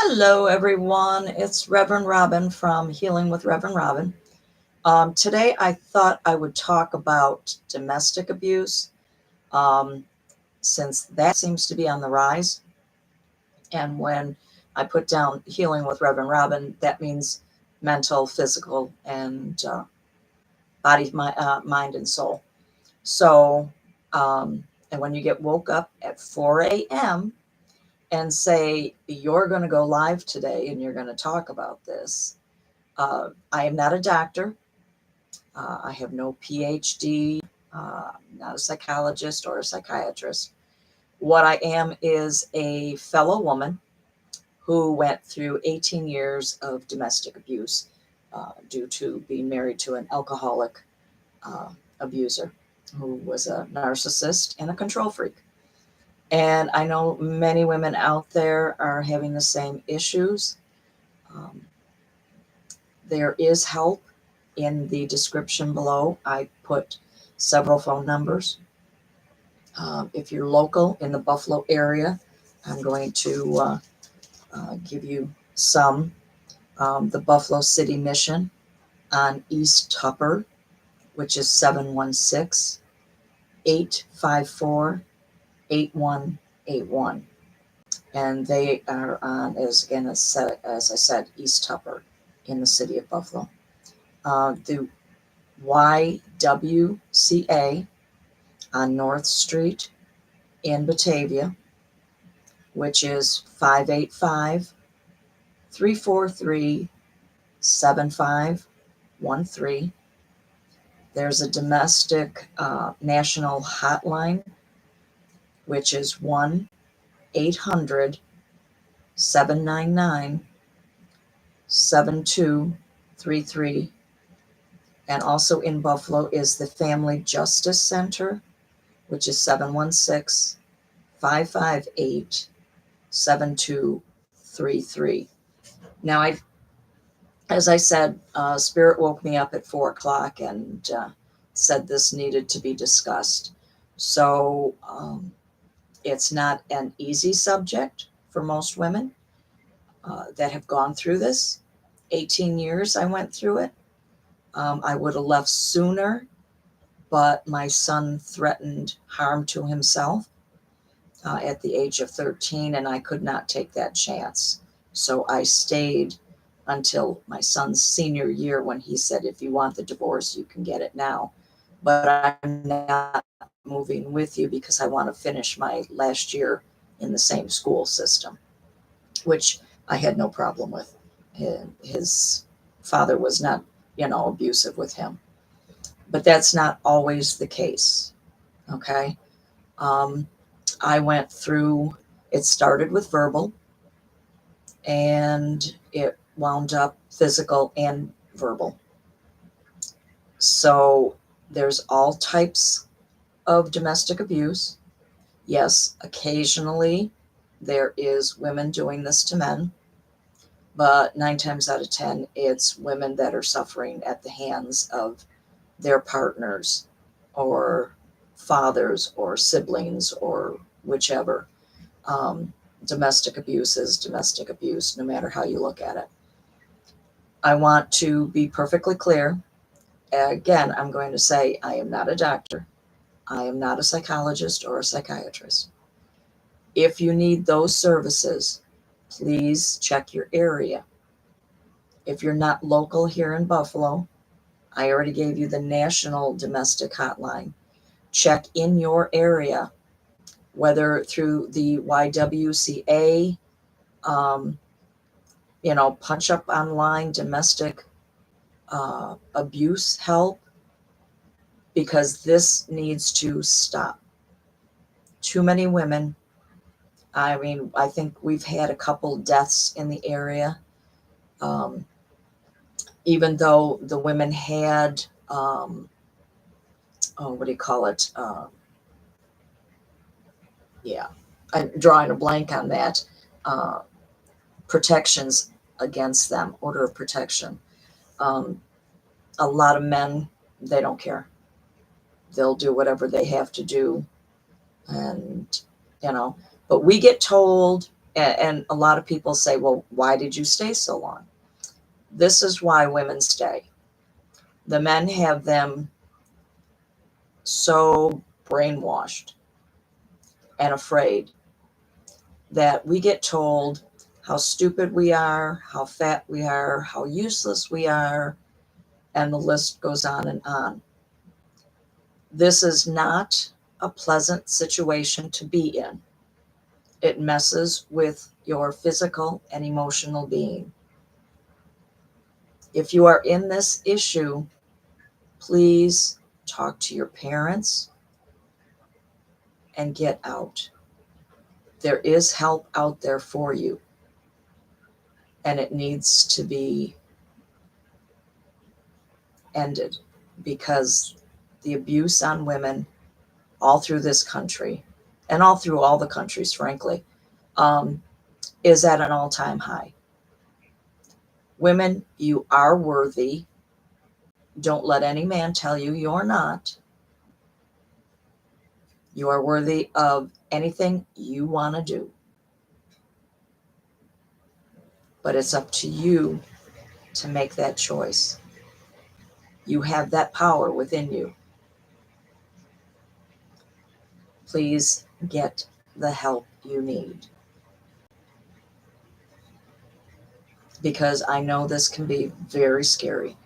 Hello, everyone. It's Reverend Robin from Healing with Reverend Robin. Today, I thought I would talk about domestic abuse um, since that seems to be on the rise. And when I put down Healing with Reverend Robin, that means mental, physical, and body, mind, and soul. So, and when you get woke up at 4 a.m., and say, you're going to go live today and you're going to talk about this. I am not a doctor. I have no PhD, not a psychologist or a psychiatrist. What I am is a fellow woman who went through 18 years of domestic abuse due to being married to an alcoholic abuser who was a narcissist and a control freak. And I know many women out there are having the same issues. Um, there is help in the description below. I put several phone numbers. If you're local in the Buffalo area, I'm going to give you some. The Buffalo City Mission on East Tupper, which is 716-854-8181. And they are on, as I said, East Tupper in the city of Buffalo. The YWCA on North Street in Batavia, which is 585-343-7513. There's a domestic national hotline, which is 1-800-799-7233. And also in Buffalo is the Family Justice Center, which is 716-558-7233. Now, as I said, Spirit woke me up at 4 o'clock and said this needed to be discussed. So it's not an easy subject for most women that have gone through this. 18 years I went through it. I would have left sooner, but my son threatened harm to himself at the age of 13, and I could not take that chance. So I stayed until my son's senior year when he said, if you want the divorce, you can get it now. But I'm not moving with you because I want to finish my last year in the same school system, which I had no problem with. His father was not, abusive with him. But that's not always the case, okay? I went through, it started with verbal, and it wound up physical and verbal. So there's all types of domestic abuse. Yes, occasionally there is women doing this to men, but 9 times out of 10, it's women that are suffering at the hands of their partners or fathers or siblings or whichever. Domestic abuse is domestic abuse, no matter how you look at it. I want to be perfectly clear. Again, I'm going to say I am not a doctor. I am not a psychologist or a psychiatrist. If you need those services, please check your area. If you're not local here in Buffalo, I already gave you the National Domestic Hotline. Check in your area, whether through the YWCA, punch up online domestic abuse help, because this needs to stop. Too many women. I mean, I think we've had a couple deaths in the area. Even though the women had, what do you call it? I'm drawing a blank on that. Protections against them, order of protection. A lot of men, they don't care. They'll do whatever they have to do. And, but we get told And a lot of people say, well, why did you stay so long? This is why women stay. The men have them so brainwashed and afraid that we get told how stupid we are, how fat we are, how useless we are, and the list goes on and on. This is not a pleasant situation to be in. It messes with your physical and emotional being. If you are in this issue, please talk to your parents and get out. There is help out there for you, and it needs to be ended, because the abuse on women all through this country, and all through all the countries, frankly, is at an all-time high. Women, you are worthy. Don't let any man tell you you're not. You are worthy of anything you want to do. But it's up to you to make that choice. You have that power within you. Please get the help you need. Because I know this can be very scary,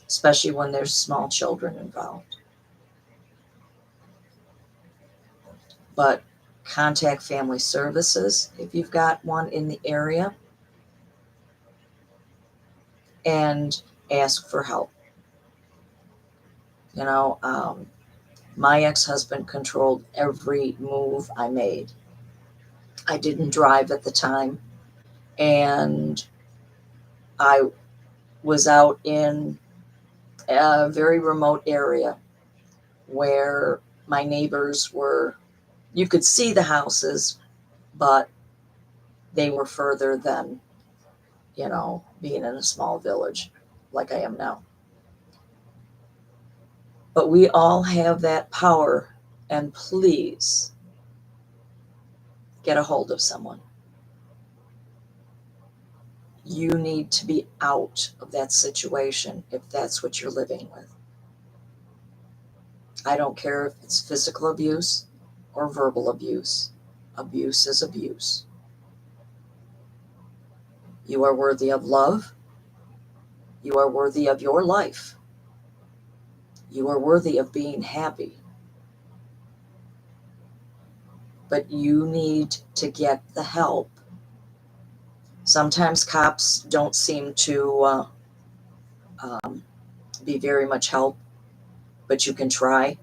especially when there's small children involved. But contact family services if you've got one in the area, and ask for help. You know, my ex-husband controlled every move I made. I didn't drive at the time, and I was out in a very remote area where my neighbors were, you could see the houses, but they were further than, being in a small village like I am now. But we all have that power, and please get a hold of someone. You need to be out of that situation if that's what you're living with. I don't care if it's physical abuse or verbal abuse. Abuse is abuse. You are worthy of love. You are worthy of your life. You are worthy of being happy. But you need to get the help. Sometimes cops don't seem to be very much help, but you can try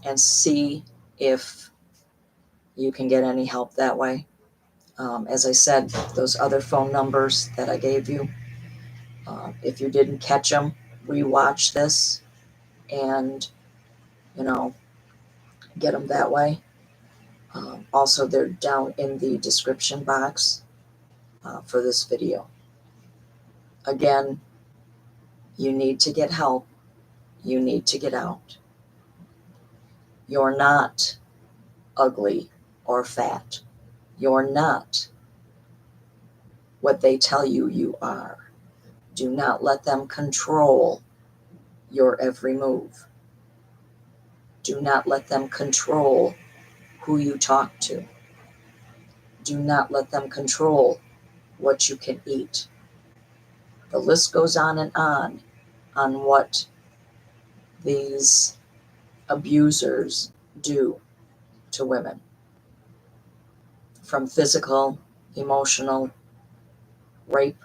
and see if you can get any help that way. As I said, those other phone numbers that I gave you, if you didn't catch them, rewatch this and, get them that way. Also, they're down in the description box for this video. Again, you need to get help. You need to get out. You're not ugly or fat. You're not what they tell you you are. Do not let them control your every move. Do not let them control who you talk to. Do not let them control what you can eat. The list goes on what these abusers do to women, from physical, emotional, rape,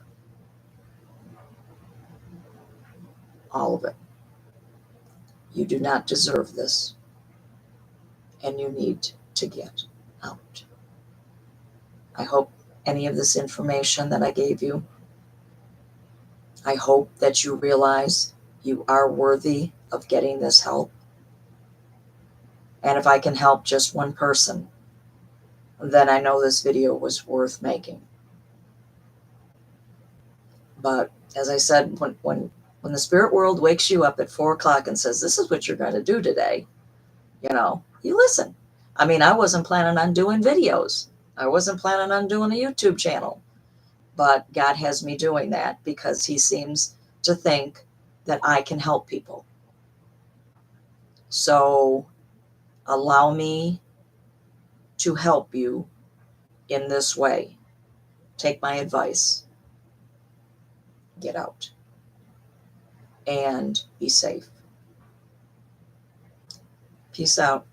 all of it. You do not deserve this, and you need to get out. I hope any of this information that I gave you, I hope that you realize you are worthy of getting this help. And if I can help just one person, then I know this video was worth making. But as I said, when the spirit world wakes you up at 4 o'clock and says, this is what you're going to do today, you listen. I mean, I wasn't planning on doing videos. I wasn't planning on doing a YouTube channel, but God has me doing that because He seems to think that I can help people. So allow me to help you in this way. Take my advice. Get out and be safe. Peace out,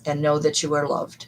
and know that you are loved.